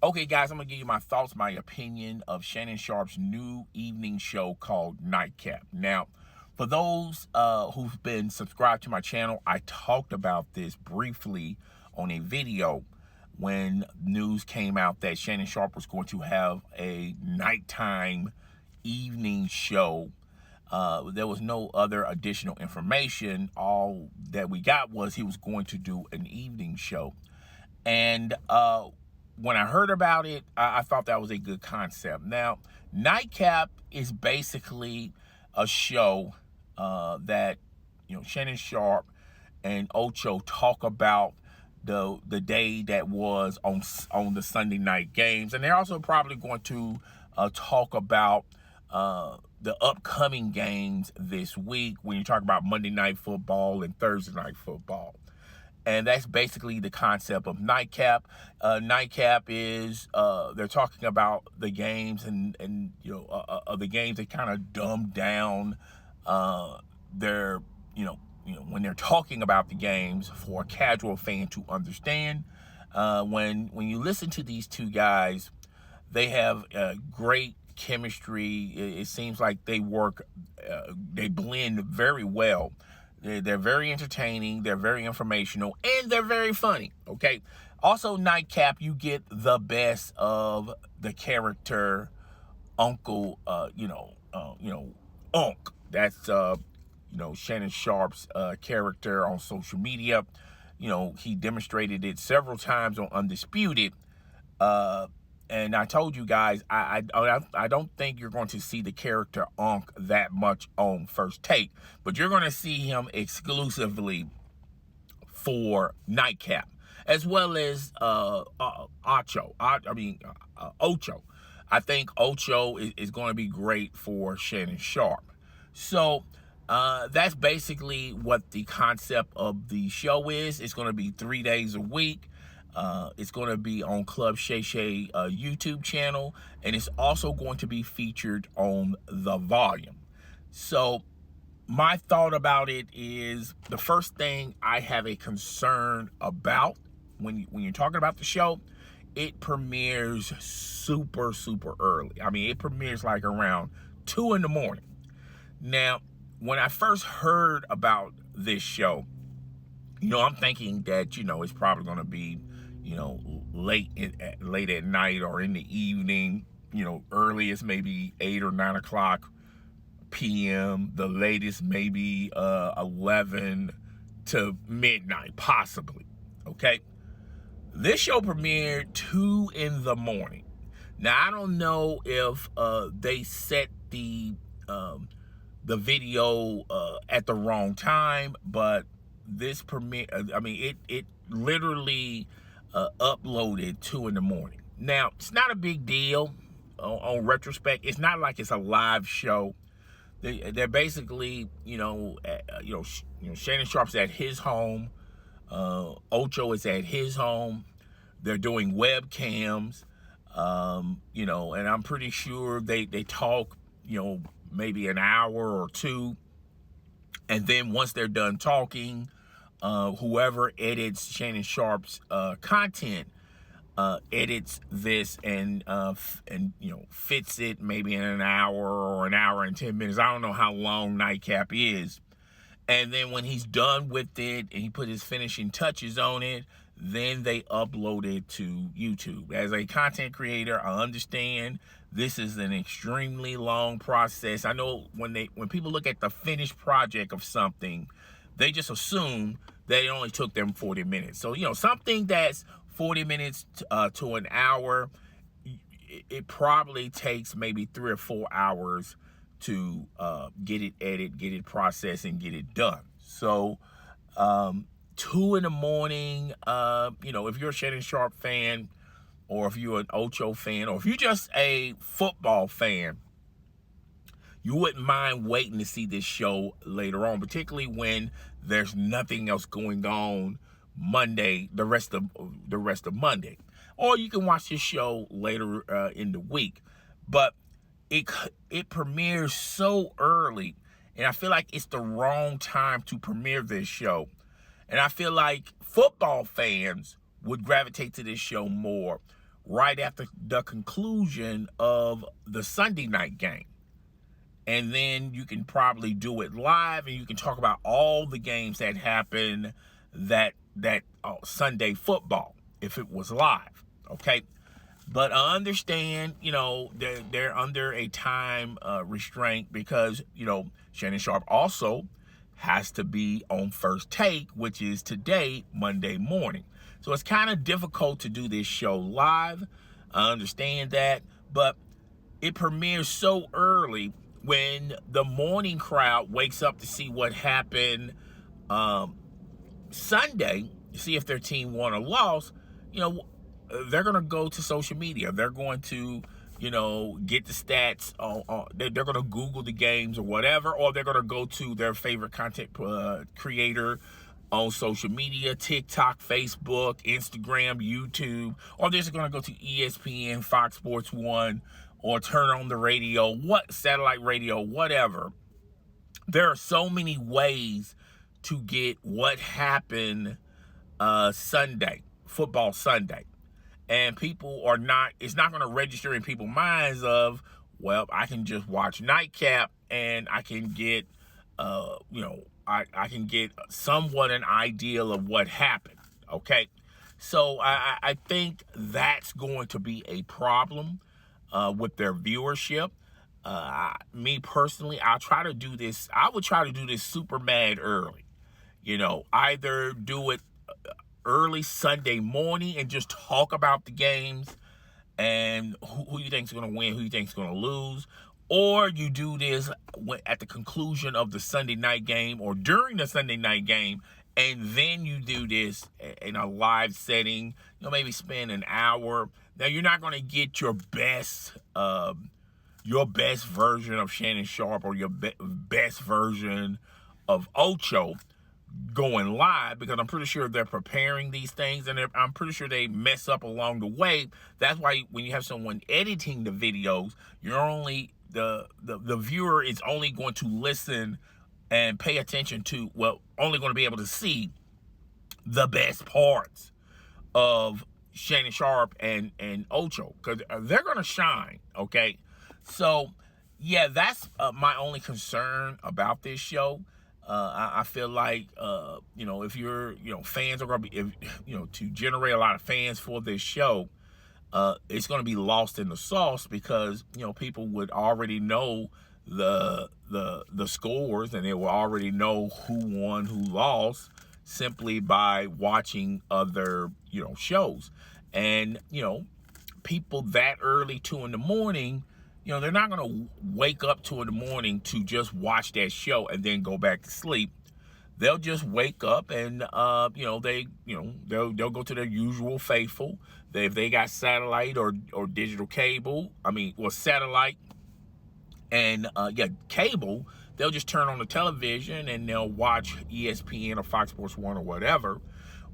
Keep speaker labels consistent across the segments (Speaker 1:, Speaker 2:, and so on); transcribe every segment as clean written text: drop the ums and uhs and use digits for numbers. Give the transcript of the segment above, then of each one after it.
Speaker 1: Okay, guys, I'm going to give you my thoughts, my opinion of Shannon Sharpe's new evening show called Nightcap. Now, for those who've been subscribed to my channel, I talked about this briefly on a video when news came out that Shannon Sharpe was going to have a nighttime evening show. There was no other additional information. All that we got was he was going to do an evening show. And when I heard about it, I thought that was a good concept. Now, Nightcap is basically a show that, Shannon Sharpe and Ocho talk about the day that was on the Sunday night games. And they're also probably going to talk about the upcoming games this week when you talk about Monday Night Football and Thursday Night Football. And that's basically the concept of Nightcap. Nightcap is they're talking about the games and the games. They kind of dumb down their when they're talking about the games for a casual fan to understand. When you listen to these two guys, they have great chemistry. It seems like they blend very well. They're very entertaining, they're very informational, and they're very funny, okay? Also, Nightcap, you get the best of the character Uncle, Unc. That's, Shannon Sharpe's character on social media. He demonstrated it several times on Undisputed. And I told you guys, I don't think you're going to see the character Unc that much on First Take, but you're going to see him exclusively for Nightcap, as well as Ocho. Ocho. I think Ocho is going to be great for Shannon Sharpe. So that's basically what the concept of the show is. It's going to be 3 days a week. It's going to be on Club Shay Shay YouTube channel, and it's also going to be featured on The Volume. So my thought about it is, the first thing I have a concern about when you're talking about the show, it premieres super early. I mean, it premieres like around 2 in the morning. Now, when I first heard about this show, I'm thinking that, it's probably going to be, late at night or in the evening, earliest maybe 8 or 9 o'clock p.m. The latest maybe 11 to midnight, possibly, okay? This show premiered 2 in the morning. Now, I don't know if they set the video at the wrong time, but this premiere, it literally uploaded 2 in the morning. Now, it's not a big deal on retrospect. It's not like it's a live show. They're basically, Shannon Sharpe's at his home. Ocho is at his home. They're doing webcams, and I'm pretty sure they talk, maybe an hour or two. And then once they're done talking, whoever edits Shannon Sharpe's content edits this and fits it maybe in an hour or an hour and 10 minutes. I don't know how long Nightcap is. And then when he's done with it and he put his finishing touches on it, then they upload it to YouTube. As a content creator, I understand this is an extremely long process. I know when people look at the finished project of something, they just assume that it only took them 40 minutes. So, something that's 40 minutes to an hour, it probably takes maybe 3 or 4 hours to get it edited, get it processed, and get it done. So 2 in the morning, if you're a Shannon Sharpe fan, or if you're an Ocho fan, or if you're just a football fan, you wouldn't mind waiting to see this show later on, particularly when there's nothing else going on Monday, the rest of Monday. Or you can watch this show later in the week. But it premieres so early, and I feel like it's the wrong time to premiere this show. And I feel like football fans would gravitate to this show more right after the conclusion of the Sunday night game. And then you can probably do it live, and you can talk about all the games that happened that Sunday football if it was live, okay? But I understand, they're under a time restraint because, Shannon Sharpe also has to be on First Take, which is today, Monday morning. So it's kind of difficult to do this show live. I understand that, but it premieres so early when the morning crowd wakes up to see what happened Sunday, see if their team won or lost. They're going to go to social media. They're going to, get the stats. They're going to Google the games or whatever, or they're going to go to their favorite content creator on social media, TikTok, Facebook, Instagram, YouTube, or they're just going to go to ESPN, Fox Sports 1, or turn on the radio, satellite radio, whatever. There are so many ways to get what happened Sunday, football Sunday. And people it's not going to register in people's minds of, well, I can just watch Nightcap and I can get, I can get somewhat an idea of what happened, okay? So I think that's going to be a problem with their viewership. Me personally, I would try to do this super mad early. Either do it early Sunday morning and just talk about the games and who you think's going to win, who you think's going to lose, or you do this at the conclusion of the Sunday night game or during the Sunday night game, and then you do this in a live setting. Maybe spend an hour. Now you're not going to get your best version of Shannon Sharpe or your best version of Ocho going live, because I'm pretty sure they're preparing these things, and I'm pretty sure they mess up along the way. That's why when you have someone editing the videos, you're only the viewer is only going to listen and pay attention to, only going to be able to see the best parts of Shannon Sharpe and Ocho, because they're going to shine, okay? So yeah, that's my only concern about this show. I feel like, if you're, fans are going to be, to generate a lot of fans for this show, it's going to be lost in the sauce because, people would already know the scores, and they will already know who won, who lost, simply by watching other, shows. And, people that early, 2 a.m, they're not going to wake up 2 a.m. to just watch that show and then go back to sleep. They'll just wake up and, they'll go to their usual faithful. If they got satellite or digital cable, satellite and, cable, they'll just turn on the television and they'll watch ESPN or Fox Sports 1 or whatever.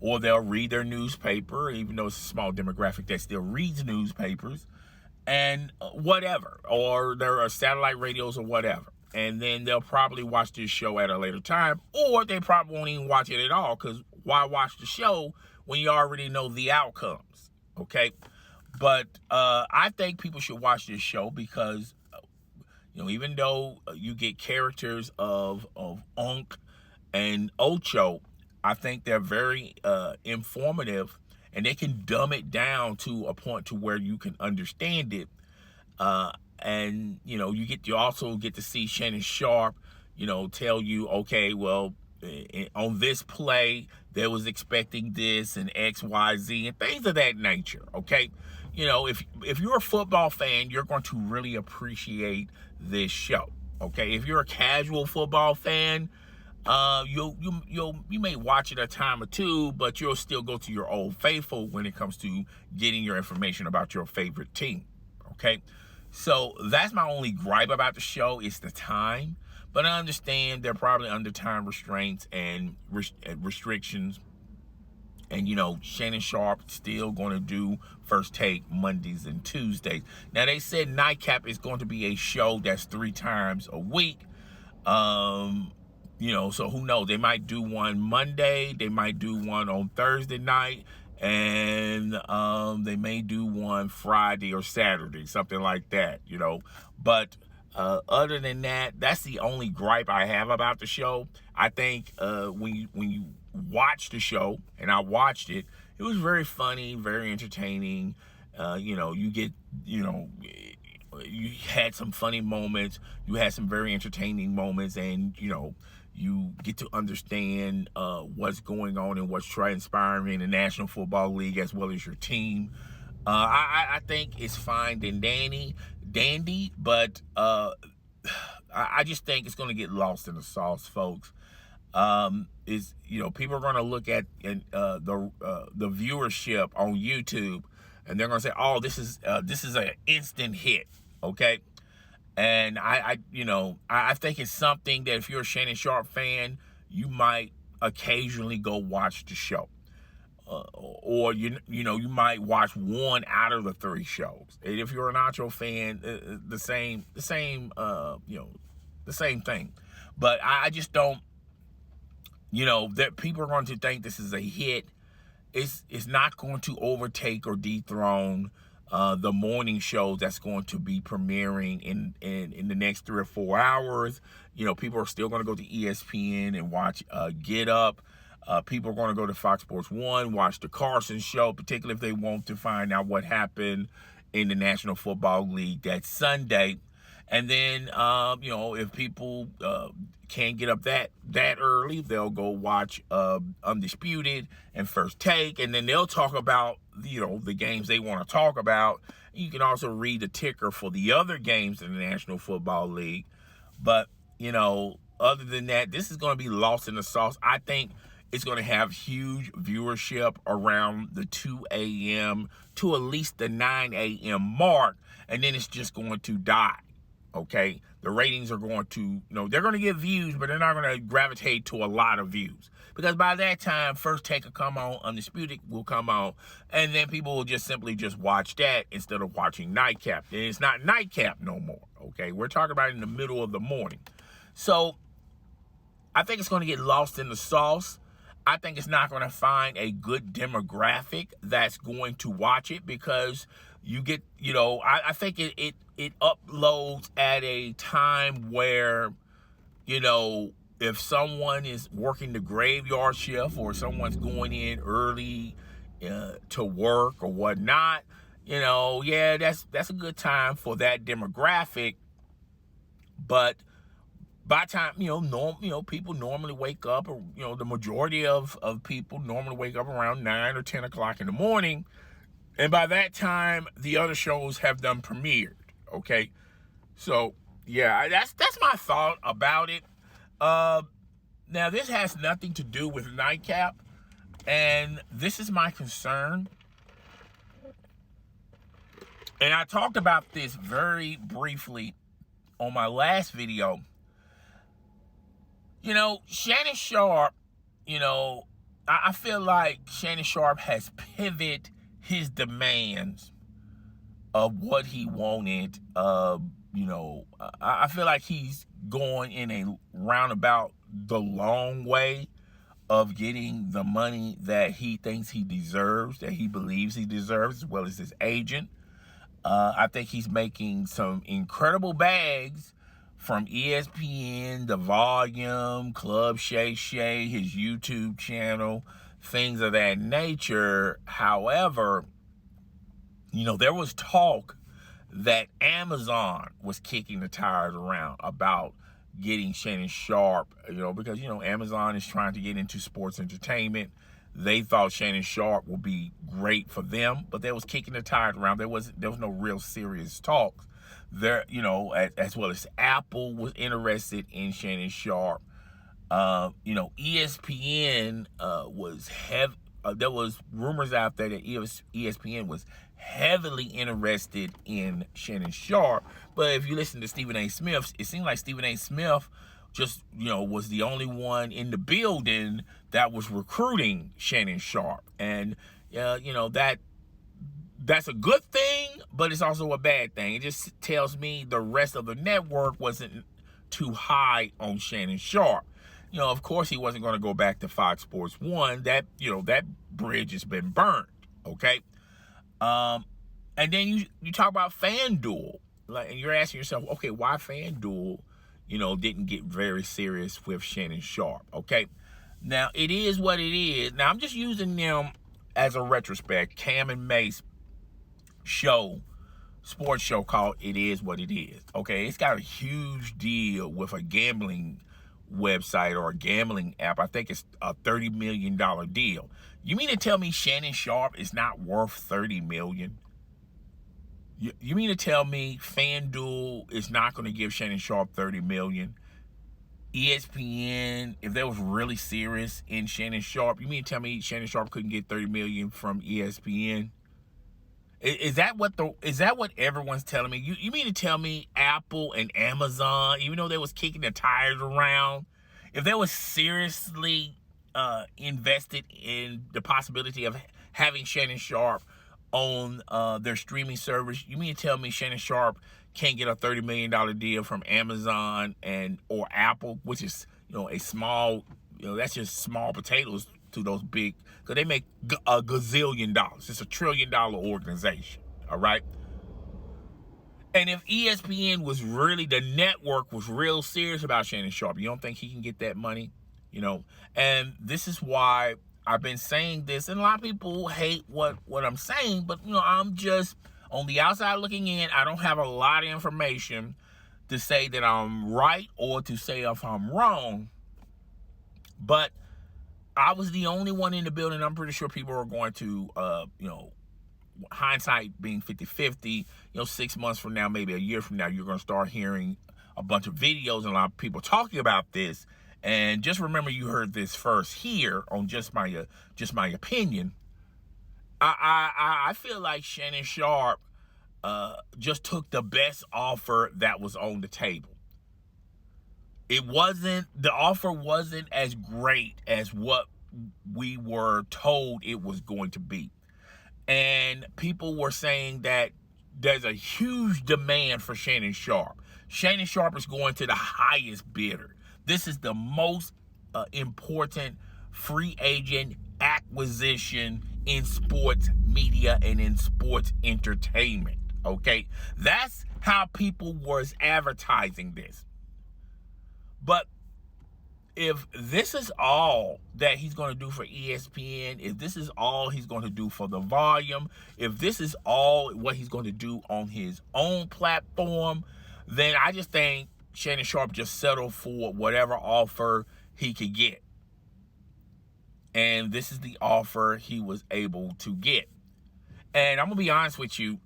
Speaker 1: Or they'll read their newspaper, even though it's a small demographic that still reads newspapers. And whatever, or there are satellite radios or whatever, and then they'll probably watch this show at a later time, or they probably won't even watch it at all, because why watch the show when you already know the outcomes, okay? But I think people should watch this show because, even though you get characters of Unc and Ocho, I think they're very informative. And they can dumb it down to a point to where you can understand it. And, you also get to see Shannon Sharpe, tell you, okay, well, on this play, they was expecting this and X, Y, Z, and things of that nature, okay? If you're a football fan, you're going to really appreciate this show, okay? If you're a casual football fan, you may watch it a time or two, but you'll still go to your old faithful when it comes to getting your information about your favorite team, okay? So that's my only gripe about the show, is the time. But I understand they're probably under time restraints and restrictions. And, Shannon Sharpe still going to do First Take Mondays and Tuesdays. Now, they said Nightcap is going to be a show that's 3 times a week. So who knows? They might do one Monday. They might do one on Thursday night. and they may do one Friday or Saturday, something like that, you know. But other than that, that's the only gripe I have about the show. I think when you watch the show, and I watched it, it was very funny, very entertaining. You know, you get, you know, you had some funny moments, you had some very entertaining moments, and you know, you get to understand what's going on and what's transpiring in the National Football League as well as your team. I think it's fine and dandy, but I just think it's going to get lost in the sauce, folks. Is, you know, people are going to look at the viewership on YouTube, and they're going to say, "Oh, this is an instant hit," okay? And I think it's something that if you're a Shannon Sharpe fan, you might occasionally go watch the show, or you might watch one out of the 3 shows. And if you're an Ocho fan, the same thing. But I just don't. You know, that people are going to think this is a hit. It's not going to overtake or dethrone the morning show that's going to be premiering in the next 3 or 4 hours. You know, people are still going to go to ESPN and watch Get Up. People are going to go to Fox Sports 1, watch the Carson show, particularly if they want to find out what happened in the National Football League that Sunday. And then, you know, if people can't get up that early, they'll go watch Undisputed and First Take, and then they'll talk about, you know, the games they want to talk about. You can also read the ticker for the other games in the National Football League. But, you know, other than that, this is going to be lost in the sauce. I think it's going to have huge viewership around the 2 a.m. to at least the 9 a.m. mark, and then it's just going to die. Okay, the ratings are going to, you know, they're going to get views, but they're not going to gravitate to a lot of views, because by that time, First Take will come on, Undisputed will come on, and then people will just simply watch that instead of watching Nightcap. And it's not Nightcap no more. Okay, we're talking about in the middle of the morning. So I think it's going to get lost in the sauce. I think it's not going to find a good demographic that's going to watch it, because you get, you know, I think it uploads at a time where, you know, if someone is working the graveyard shift or someone's going in early to work or whatnot, you know, yeah, that's a good time for that demographic. But by the time, people normally wake up, or, you know, the majority of people normally wake up around 9 or 10 o'clock in the morning. And by that time, the other shows have done premiered, okay? So, yeah, that's my thought about it. Now, this has nothing to do with Nightcap, and this is my concern. And I talked about this very briefly on my last video. You know, Shannon Sharpe, you know, I feel like Shannon Sharpe has pivoted his demands of what he wanted. You know, I feel like he's going in a roundabout the long way of getting the money that he thinks he deserves, that he believes he deserves, as well as his agent. I think he's making some incredible bags from ESPN, The Volume, Club Shay Shay, his YouTube channel, things of that nature. However, you know, there was talk that Amazon was kicking the tires around about getting Shannon Sharpe, you know, because, you know, Amazon is trying to get into sports entertainment. They thought Shannon Sharpe would be great for them, but they was kicking the tires around. There was no real serious talks there, you know, as well as Apple was interested in Shannon Sharpe. You know, ESPN was there was rumors out there that ESPN was heavily interested in Shannon Sharpe. But if you listen to Stephen A. Smith, it seemed like Stephen A. Smith just, you know, was the only one in the building that was recruiting Shannon Sharpe. And, you know, that's a good thing, but it's also a bad thing. It just tells me the rest of the network wasn't too high on Shannon Sharpe. You know, of course, he wasn't going to go back to Fox Sports 1. That, you know, that bridge has been burned. Okay. And then you talk about FanDuel, and you're asking yourself, okay, why FanDuel, didn't get very serious with Shannon Sharpe. Okay. Now, it is what it is. Now, I'm just using them as a retrospect. Cam and Mace sports show called It Is What It Is. Okay, it's got a huge deal with a gambling website or a gambling app. I think it's a $30 million deal. You mean to tell me Shannon Sharpe is not worth $30 million? You mean to tell me FanDuel is not going to give Shannon Sharpe $30 million? ESPN, if they was really serious in Shannon Sharpe, you mean to tell me Shannon Sharpe couldn't get $30 million from ESPN? Is that what everyone's telling me? You mean to tell me Apple and Amazon, even though they was kicking the tires around, if they was seriously invested in the possibility of having Shannon Sharpe on their streaming service, you mean to tell me Shannon Sharpe can't get a $30 million deal from Amazon or Apple, which is a small, that's just small potatoes to those big, because they make a gazillion dollars. It's $1 trillion organization. All right. And if ESPN was really, the network was real serious about Shannon Sharpe, you don't think he can get that money? And this is why I've been saying this, and a lot of people hate what I'm saying, but I'm just on the outside looking in. I don't have a lot of information to say that I'm right or to say if I'm wrong, but I was the only one in the building. I'm pretty sure people are going to, hindsight being 50-50, 6 months from now, maybe a year from now, you're going to start hearing a bunch of videos and a lot of people talking about this. And just remember, you heard this first here on just my opinion. I feel like Shannon Sharpe just took the best offer that was on the table. The offer wasn't as great as what we were told it was going to be. And people were saying that there's a huge demand for Shannon Sharpe. Shannon Sharpe is going to the highest bidder. This is the most important free agent acquisition in sports media and in sports entertainment. Okay, that's how people was advertising this. But if this is all that he's going to do for ESPN, if this is all he's going to do for the volume, if this is all what he's going to do on his own platform, then I just think Shannon Sharpe just settled for whatever offer he could get. And this is the offer he was able to get. And I'm going to be honest with you,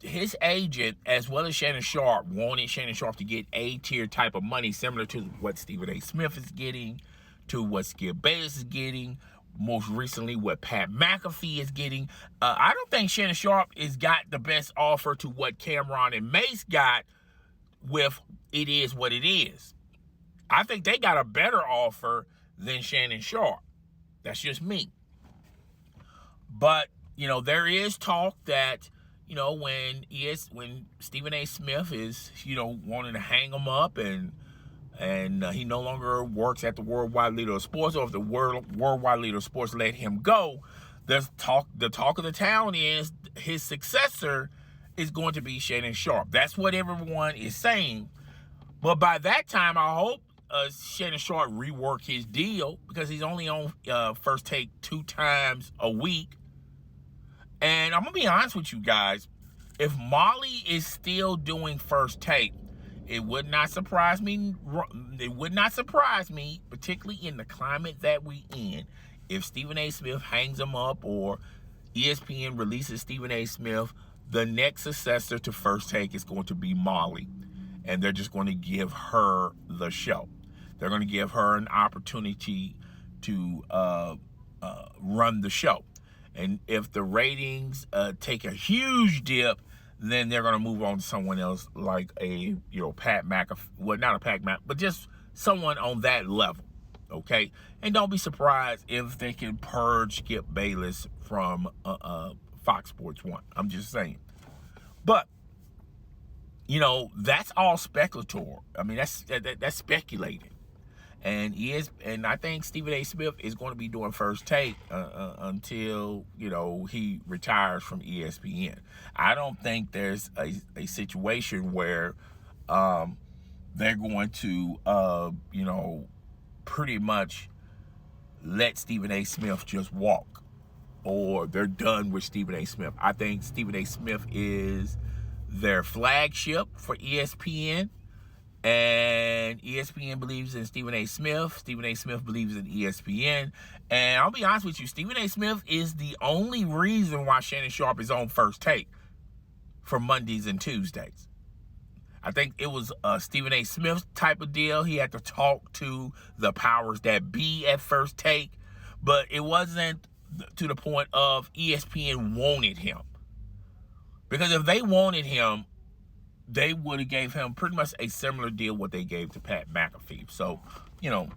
Speaker 1: his agent, as well as Shannon Sharpe, wanted Shannon Sharpe to get A-tier type of money, similar to what Stephen A. Smith is getting, to what Skip Bayless is getting, most recently what Pat McAfee is getting. I don't think Shannon Sharpe has got the best offer to what Cameron and Mace got with It Is What It Is. I think they got a better offer than Shannon Sharpe. That's just me. But, there is talk that, when Stephen A. Smith is, wanting to hang him up and he no longer works at the Worldwide Leader of Sports, or if the Worldwide Leader of Sports let him go, the talk of the town is his successor is going to be Shannon Sharpe. That's what everyone is saying. But by that time, I hope Shannon Sharpe rework his deal, because he's only on First Take 2 times a week. And I'm going to be honest with you guys. If Molly is still doing First Take, it would not surprise me. It would not surprise me, particularly in the climate that we in, if Stephen A. Smith hangs him up or ESPN releases Stephen A. Smith, the next successor to First Take is going to be Molly. And they're just going to give her the show. They're going to give her an opportunity to run the show. And if the ratings take a huge dip, then they're going to move on to someone else like a, Pat McAfee. Well, not a Pat McAfee, but just someone on that level. Okay? And don't be surprised if they can purge Skip Bayless from Fox Sports 1. I'm just saying. But, that's all speculator. I mean, that's speculating. And and I think Stephen A. Smith is going to be doing First Take until, you know, he retires from ESPN. I don't think there's a situation where they're going to, you know, pretty much let Stephen A. Smith just walk, or they're done with Stephen A. Smith. I think Stephen A. Smith is their flagship for ESPN, and ESPN believes in Stephen A. Smith. Stephen A. Smith believes in ESPN. And I'll be honest with you, Stephen A. Smith is the only reason why Shannon Sharpe is on First Take for Mondays and Tuesdays. I think it was a Stephen A. Smith type of deal. He had to talk to the powers that be at First Take, but it wasn't to the point of ESPN wanted him. Because if they wanted him, they would have gave him pretty much a similar deal what they gave to Pat McAfee. So, you know,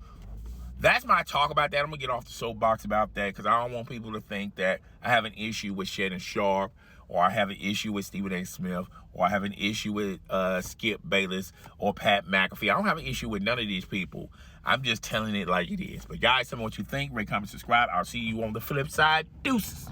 Speaker 1: that's my talk about that. I'm going to get off the soapbox about that because I don't want people to think that I have an issue with Shannon Sharpe, or I have an issue with Stephen A. Smith, or I have an issue with Skip Bayless or Pat McAfee. I don't have an issue with none of these people. I'm just telling it like it is. But guys, tell me what you think. Rate, comment, subscribe. I'll see you on the flip side. Deuces.